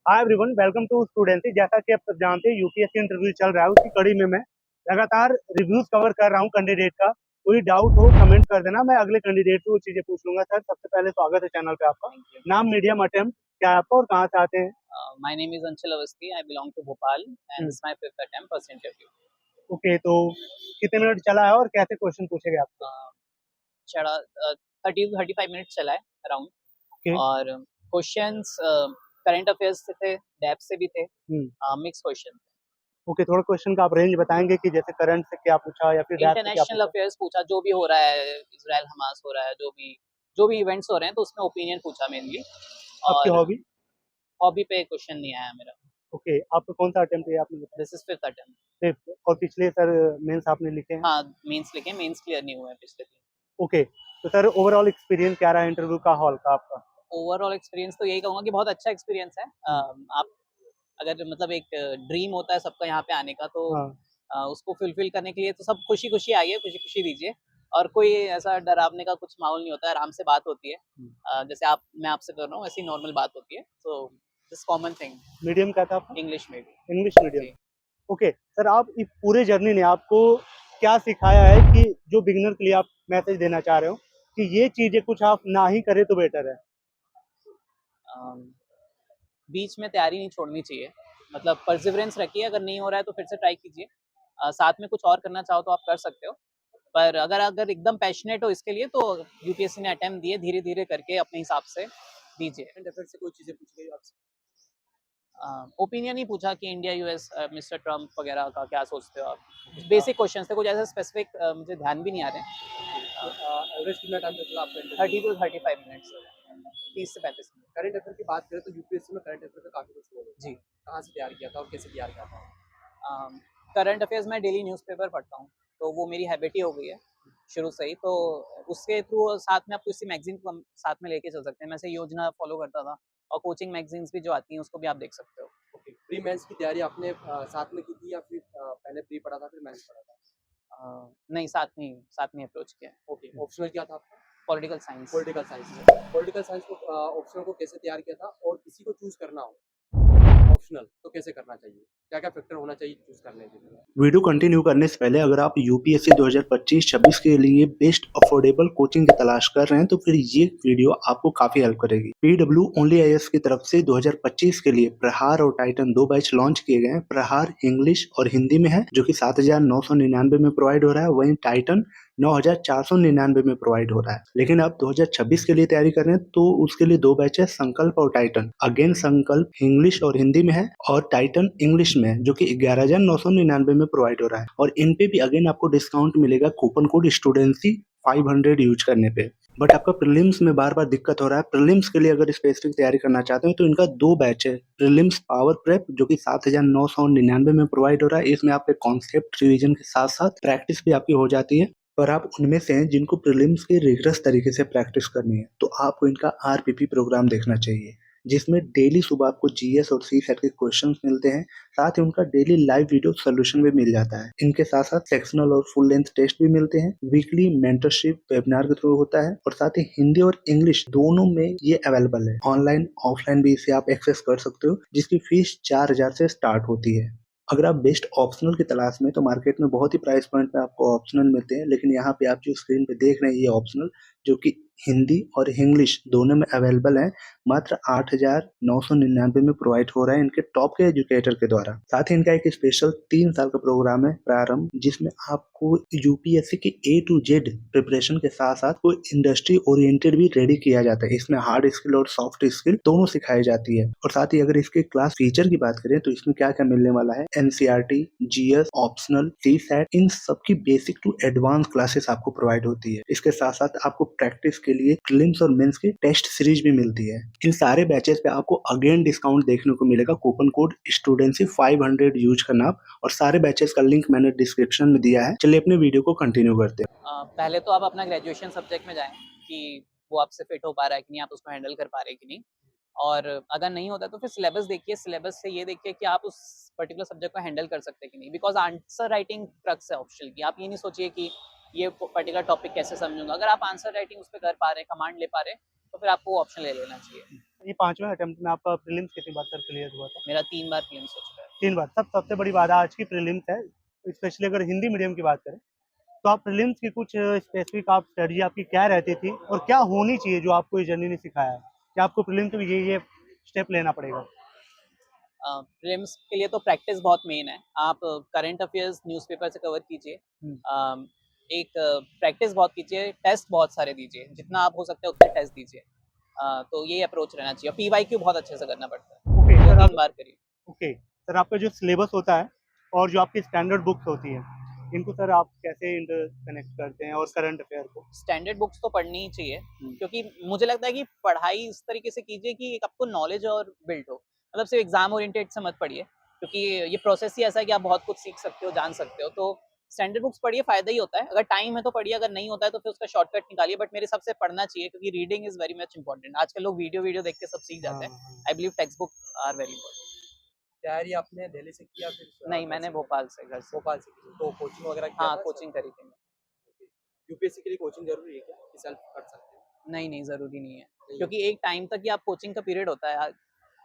Hi everyone, welcome to Studency. जैसा कि आप सब जानते हैं, यूपीएससी इंटरव्यू चल रहा है। उसकी कड़ी में मैं लगातार रिव्यूज कवर कर रहा हूँ कैंडिडेट का। कोई डाउट हो कमेंट कर देना, मैं अगले कैंडिडेट से वो चीजें पूछ लूंगा। सर, सबसे पहले स्वागत है चैनल पे आपका। Thank you. नाम, मीडियम अटेम्प्ट क्या है आपका और कहाँ से आते हैं? My name is Anshul Avasthi. I belong to Bhopal, and this is my fifth attempt first interview. Okay, तो कितने मिनट चला है और कैसे क्वेश्चन पूछे गए आपसे? चढ़ा 30 to 35 मिनट चला है अराउंड, ओके। और क्वेश्चंस करंट अफेयर्स से थे, डेप्थ से भी थे, मिक्स क्वेश्चन। ओके, थोड़ा क्वेश्चन का आप रेंज बताएंगे कि जैसे करंट से क्या पूछा या फिर डेप्थ से क्या इंटरनेशनल पूछा? अफेयर्स पूछा, जो भी हो रहा है, इजराइल हमास हो रहा है, जो भी इवेंट्स हो रहे हैं, तो उसमें ओपिनियन पूछा मेनली। आपकी और हॉबी? हॉबी पे क्वेश्चन नहीं आया मेरा। ओके, आपका कौन सा अटेम्प्ट है आपने बताया? This is fifth attempt. Fifth. और पिछले सर मेंस आपने लिखे हैं? हाँ, मेंस लिखे, मेंस क्लियर नहीं हुए हैं पिछले 3। ओके, तो सर ओवरऑल एक्सपीरियंस क्या रहा इंटरव्यू का हॉल का आपका? ओवरऑल एक्सपीरियंस तो यही कहूँगा कि बहुत अच्छा एक्सपीरियंस है। आप अगर मतलब एक ड्रीम होता है सबका यहाँ पे आने का, तो हाँ। उसको फुलफिल करने के लिए तो सब खुशी-खुशी आइए, खुशी-खुशी दीजिए, और कोई ऐसा डरावने का कुछ माहौल नहीं होता है, आराम से बात होती है। जैसे मैं आपसे कर रहा हूँ, वैसी नॉर्मल बात होती है। So this common thing. Medium क्या था आपका? इंग्लिश में भी। English medium. जी। ओके, सर आप इस पूरे जर्नी ने आपको क्या सिखाया है कि जो बिगिनर के लिए आप मैसेज देना चाह रहे हो कि ये चीज़ें कुछ आप ना ही करें तो बेटर है? बीच में तैयारी नहीं छोड़नी चाहिए, मतलब परसिवरेंस रखिए, अगर नहीं हो रहा है तो फिर से ट्राई कीजिए। साथ में कुछ और करना चाहो तो आप कर सकते हो, पर अगर अगर एकदम पैशनेट हो इसके लिए, तो यूपीएससी ने अटेम्प्ट दिए, धीरे-धीरे करके अपने हिसाब से दीजिए। करंट अफेयर से कोई चीज़ें पूछ गई आपसे? ओपिनियन ही पूछा कि इंडिया यूएस, मिस्टर ट्रम्प वगैरह का क्या सोचते हो आप? बेसिक क्वेश्चंस थे, कुछ ऐसे स्पेसिफिक मुझे ध्यान भी नहीं आ रहे। एवरेज कितना टाइम चला आपका इंटरव्यू? 30 टू 35 मिनट्स, 30 से 35 मिनट। करंट अफेयर की बात करें तो यूपीएससी में करंट अफेयर का काफ़ी कुछ हुआ है। जी। कहाँ से तैयार किया था और कैसे तैयार किया था? करंट अफेयर्स मैं डेली न्यूज़पेपर पढ़ता हूँ, तो वो मेरी हैबिट ही हो गई है शुरू से ही। तो उसके थ्रू साथ में आप किसी मैगज़ीन को हम साथ में लेके चल सकते हैं। मैं ऐसे योजना फ़ॉलो करता था, और कोचिंग मैगज़ीन्स भी जो आती हैं, उसको भी आप देख सकते हो। ओके, प्री मेंस की तैयारी आपने साथ में की थी या फिर पहले प्री पढ़ा था फिर मेंस पढ़ा था? नहीं, साथ में अप्रोच किया है। ओके, ऑप्शनल क्या था आपका? Political science. Political science. Political science को ऑप्शनल को कैसे तैयार किया था और किसी को चूज़ करना हो ऑप्शनल तो कैसे करना चाहिए? क्या-क्या फैक्टर होना चाहिए चूज़ करने के लिए? वीडियो कंटिन्यू करने से पहले अगर आप यूपीएससी 2025-26 के लिए बेस्ट अफोर्डेबल कोचिंग की तलाश कर रहे हैं तो फिर ये वीडियो आपको काफी हेल्प करेगी। पीडब्ल्यू ओनली आईएएस की तरफ से 2025 के लिए प्रहार और टाइटन 2 बैच लॉन्च किए गए हैं। प्रहार इंग्लिश और हिंदी में है जो कि 7,999 में प्रोवाइड हो रहा है, वहीं टाइटन 9,499 में प्रोवाइड हो रहा है। लेकिन आप 2026 के लिए तैयारी कर रहे हैं तो उसके लिए 2 बैच है, संकल्प और टाइटन। अगेन संकल्प इंग्लिश और हिंदी में है और टाइटन इंग्लिश में है जो कि 11,999 में प्रोवाइड हो रहा है। और इन पे भी अगेन आपको डिस्काउंट मिलेगा कूपन कोड स्टूडेंसी 500 यूज करने पे। बट आपका प्रीलिम्स में बार बार दिक्कत हो रहा है। प्रीलिम्स के लिए अगर स्पेसिफिक तैयारी करना चाहते हैं तो इनका 2 बैच है। प्रीलिम्स पावर प्रेप जो कि 7,999 में प्रोवाइड हो रहा है। इसमें आपके कॉन्सेप्ट रिवीजन के साथ साथ प्रैक्टिस भी आपकी हो जाती है। पर आप उनमें से हैं जिनको प्रीलिम्स की रिगरस तरीके से प्रैक्टिस करनी है तो आपको इनका आरपीपी प्रोग्राम देखना चाहिए, जिसमें डेली सुबह आपको जीएस और सीसैट के क्वेश्चंस मिलते हैं। साथ ही उनका डेली लाइव वीडियो सोल्यूशन भी मिल जाता है। इनके साथ साथ सेक्शनल और फुल लेंथ टेस्ट भी मिलते हैं। वीकली मेंटरशिप वेबिनार के थ्रू होता है और साथ ही हिंदी और इंग्लिश दोनों में ये अवेलेबल है। ऑनलाइन ऑफलाइन भी इसे आप एक्सेस कर सकते हो, जिसकी फीस 4,000 से स्टार्ट होती है। अगर आप बेस्ट ऑप्शनल की तलाश में तो मार्केट में बहुत ही प्राइस पॉइंट पे आपको ऑप्शनल मिलते हैं, लेकिन यहाँ पे आप जो स्क्रीन पे देख रहे हैं ये ऑप्शनल जो कि हिंदी और इंग्लिश दोनों में अवेलेबल है, मात्र 8,999 में प्रोवाइड हो रहा है इनके टॉप के एजुकेटर के द्वारा। साथ ही इनका एक स्पेशल 3 साल का प्रोग्राम है प्रारंभ, जिसमें आपको यूपीएससी के ए टू जेड प्रिपरेशन के साथ साथ कोई इंडस्ट्री ओरिएंटेड भी रेडी किया जाता है। इसमें हार्ड स्किल और सॉफ्ट स्किल दोनों सिखाई जाती है। और साथ ही अगर इसके क्लास फीचर की बात करें तो इसमें क्या क्या मिलने वाला है, एनसीईआरटी, जीएस, ऑप्शनल, सीसैट, इन सबकी बेसिक टू एडवांस क्लासेस आपको प्रोवाइड होती है। इसके साथ साथ आपको प्रैक्टिस के लिए प्रीलिम्स और मेंस की टेस्ट सीरीज भी मिलती है। इन सारे बैचेस पे आपको अगेन डिस्काउंट देखने को मिलेगा, कूपन कोड स्टूडेंसी 500 यूज करना आप। और सारे बैचेस का लिंक मैंने डिस्क्रिप्शन में दिया है। चलिए अपने वीडियो को कंटिन्यू करते हैं। पहले तो आप अपना ग्रेजुएशन सब्जेक्ट में जाएँ कि वो आपसे फिट हो पा रहा है कि नहीं, आप उसको हैंडल कर पा रहे हैं कि नहीं। और अगर नहीं होता तो फिर सिलेबस देखिए, सिलेबस से ये देखिए कि आप उस पर्टिकुलर सब्जेक्ट को हैंडल कर सकते हैं कि नहीं। बिकॉज़ आंसर राइटिंग क्रक्स है ऑप्शनल की। आप ये नहीं सोचिए कि ये पर्टिकुलर टॉपिक कैसे समझूँगा। अगर आप आंसर राइटिंग उस पे कर पा रहे हैं, कमांड ले पा रहे हैं, तो फिर आपको वो ऑप्शन ले लेना चाहिए। ये 5वें अटेम्प्ट में आपका प्रीलिम्स कितनी बार सर क्लियर हुआ था? मेरा 3 बार प्रीलिम्स हो चुका है। 3 बार। सबसे बड़ी बात आज की प्रीलिम्स है, स्पेशली अगर हिंदी मीडियम की बात करें, तो आप प्रीलिम्स की कुछ स्पेसिफिक आप स्ट्रेटजी आपकी क्या रहती थी और क्या होनी चाहिए जो आपको ये जर्नी ने सिखाया है? कि आपको प्रीलिम्स में ये स्टेप लेना पड़ेगा? प्रीलिम्स के लिए तो प्रैक्टिस बहुत मेन है। आप करंट अफेयर्स न्यूज़पेपर से कवर कीजिए। एक प्रैक्टिस बहुत कीजिए, टेस्ट बहुत सारे दीजिए, जितना आप हो सकता है उतने टेस्ट दीजिए। तो ये अप्रोच रहना चाहिए। पीवाईक्यू बहुत अच्छे से करना पड़ता है। ओके सर, 2-3 आप बार करिए। ओके सर, आपका जो सिलेबस होता है और जो आपकी स्टैंडर्ड बुक्स होती हैं, इनको सर आप कैसे इंटरकनेक्ट करते हैं और करंट अफेयर को? स्टैंडर्ड बुक्स तो पढ़नी ही चाहिए, क्योंकि मुझे लगता है कि पढ़ाई इस तरीके से कीजिए कि एक आपको नॉलेज और बिल्ड हो। मतलब सिर्फ एग्जाम ओरिएंटेड से मत पढ़िए, क्योंकि ये प्रोसेस ही ऐसा है कि आप बहुत कुछ सीख सकते हो, जान सकते हो। तो स्टैंडर्ड बुक्स पढ़िए, फायदा ही होता है। अगर टाइम है तो पढ़िए, अगर नहीं होता है तो फिर उसका शॉर्टकट निकालिए। बट मेरे हिसाब से पढ़ना चाहिए, क्योंकि reading is very much important. आजकल लोग वीडियो देख के सब सीख जाते हैं। I believe text book are very important. तैयारी आपने दिल्ली से किया फिर नहीं, घर मैंने से भोपाल से, घर से। भोपाल से की? तो कोचिंग वगैरह किया हाँ, था कोचिंग करी थी मैं। यूपीएससी के लिए कोचिंग जरूरी है क्या कि सेल्फ कर सकते हैं? नहीं, ज़रूरी नहीं है। नहीं है। क्योंकि एक टाइम तक ही आप कोचिंग का पीरियड होता है,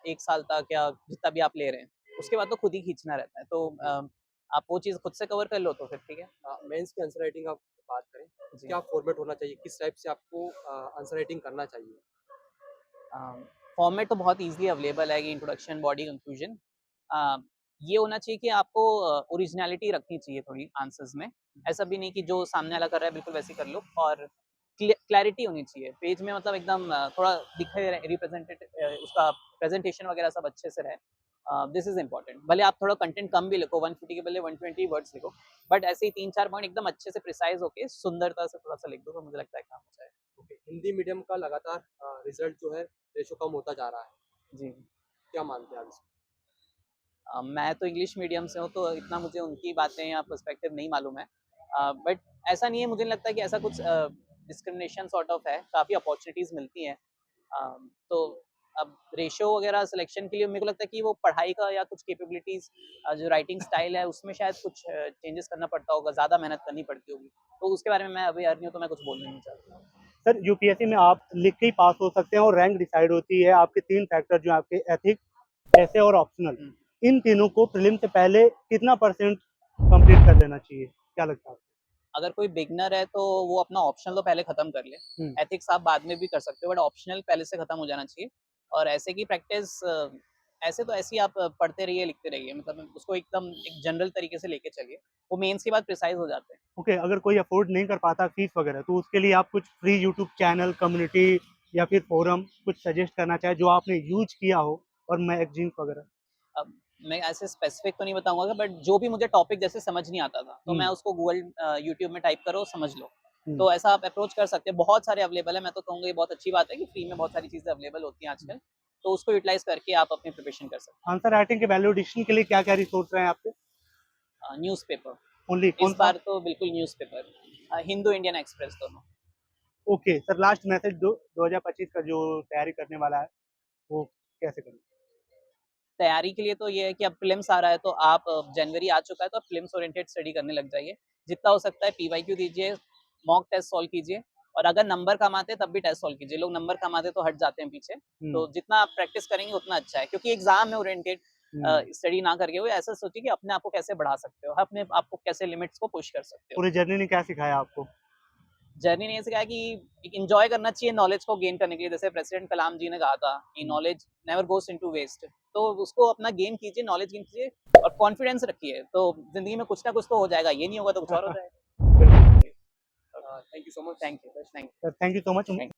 1 साल तक या जितना भी आप ले रहे हैं। उसके बाद तो खुद ही खींचना रहता है। तो आप वो चीज़ खुद से कवर कर लो तो फिर ठीक है। मेंस की आंसर राइटिंग आप बात करें, जी। क्या फॉर्मेट होना चाहिए, किस टाइप से आपको आंसर राइटिंग करना चाहिए? फॉर्मेट तो बहुत ईज़िली अवेलेबल है कि इंट्रोडक्शन, बॉडी, कंक्लूजन। ये होना चाहिए कि आपको ओरिजिनैलिटी रखनी चाहिए थोड़ी आंसर्स में। ऐसा भी नहीं कि जो सामने वाला कर रहा है बिल्कुल वैसे ही कर लो, और क्लैरिटी होनी चाहिए। पेज में मतलब एकदम थोड़ा दिखे रिप्रेजेंटेड, उसका प्रेजेंटेशन वगैरह सब अच्छे से रहे। This is important. भले आप थोड़ा कंटेंट कम भी लिखो, 150 के बदले 120 वर्ड्स लिखो, बट ऐसे ही 3-4 पॉइंट एकदम अच्छे से प्रिसाइज़ होके सुंदरता से थोड़ा-सा लिख दो, तो मुझे लगता है काम हो जाएगा। ओके, हिंदी मीडियम का लगातार रिजल्ट जो है रेशो कम होता जा रहा है, जी। क्या मानते हैं आप इसको? मैं तो इंग्लिश मीडियम से हूँ, तो इतना मुझे उनकी बातें या पर्सपेक्टिव नहीं मालूम है। बट ऐसा नहीं है, मुझे नहीं लगता कि ऐसा कुछ डिस्क्रिमिनेशन सॉर्ट ऑफ है, काफ़ी अपॉर्चुनिटीज़ मिलती हैं। तो अब रेशियो वगैरह सिलेक्शन के लिए मेरे को लगता है कि वो पढ़ाई का या कुछ कैपेबिलिटीज़, जो राइटिंग स्टाइल है उसमें शायद कुछ चेंजेस करना पड़ता होगा, ज़्यादा मेहनत करनी पड़ती होगी। तो उसके बारे में मैं अवेयर नहीं हूँ, तो मैं कुछ बोलना नहीं चाहता। सर, यूपीएससी में आप लिख के ही पास हो सकते हैं और रैंक डिसाइड होती है आपके 3 फैक्टर जो आपके एथिक्स, ऐसे और ऑप्शनल। हुँ। इन तीनों को प्रीलिम से पहले कितना परसेंट कंप्लीट कर लेना चाहिए? क्या लगता है आपको? अगर कोई बिगिनर है तो वो अपना ऑप्शनल तो पहले खत्म कर ले। हुँ। एथिक्स आप बाद में भी कर सकते हो, बट ऑप्शनल पहले से खत्म हो जाना चाहिए। और ऐसे की प्रैक्टिस, ऐसे तो ऐसे ही आप पढ़ते रहिए, लिखते रहिए, मतलब उसको एकदम एक जनरल तरीके से लेके चलिए। वो मेंस के बाद प्रिसाइज़ हो जाते हैं। ओके, अगर कोई अफ़ोर्ड नहीं कर पाता फ़ीस वगैरह, तो उसके लिए आप कुछ फ्री यूट्यूब चैनल, कम्युनिटी या फिर फ़ोरम कुछ सजेस्ट करना चाहें जो आपने यूज़ किया हो और मैगज़ीन्स वगैरह? अब मैं ऐसे स्पेसिफिक तो नहीं बताऊँगा, बट जो भी मुझे टॉपिक जैसे समझ नहीं आता था, तो मैं हुँ, उसको गूगल यूट्यूब में टाइप करो, समझ लो। हुँ। तो ऐसा आप अप्रोच कर सकते हैं, बहुत सारे अवेलेबल है। मैं तो कहूँगा ये बहुत अच्छी बात है कि फ्री में बहुत सारी चीज़ें अवेलेबल होती हैं आजकल, तो उसको यूटिलाइज़ करके आप अपनी प्रिपरेशन कर सकते आंसर राइटिंग के वैलिडेशन के लिए क्या-क्या रिसोर्स रहे हैं आपके? हैं। न्यूज़पेपर, ओनली इस कौन-सा? बार तो बिल्कुल न्यूज़पेपर, हिंदू, इंडियन एक्सप्रेस दोनों। ओके, सर लास्ट मैसेज दो 2025 का जो तैयारी करने वाला है, वो कैसे करें? तैयारी के लिए तो ये है कि अब प्रीलिम्स आ रहा है, तो आप जनवरी आ चुका है, तो आप प्रीलिम्स ओरिएंटेड स्टडी करने लग जाइए। जितना हो सकता है पीवाईक्यू दीजिए, मॉक टेस्ट सॉल्व कीजिए, और अगर नंबर कम आते हैं तब भी टेस्ट सॉल्व कीजिए। लोग नंबर कम आते हैं तो हट जाते हैं पीछे। हुँ, तो जितना आप प्रैक्टिस करेंगे उतना अच्छा है, क्योंकि एग्ज़ाम में ओरिएंटेड हुँ। स्टडी ना करके हुए ऐसा सोचिए कि अपने आप को कैसे बढ़ा सकते हो, अपने आप को कैसे लिमिट्स को पुश कर सकते हो। पूरी जर्नी ने क्या सिखाया आपको? जर्नी ने ये सिखाया कि एक एन्जॉय करना चाहिए नॉलेज को गेन करने के लिए। जैसे प्रेसिडेंट कलाम जी ने कहा था कि हुँ, knowledge never goes into waste. तो उसको अपना गेन कीजिए, नॉलेज गेन कीजिए और कॉन्फिडेंस रखिए, तो ज़िंदगी में कुछ ना कुछ तो हो जाएगा। ये नहीं होगा तो कुछ और हो जाएगा। बिल्कुल। Thank you so much. Thank you, thank you. Sir thank you so much. Thank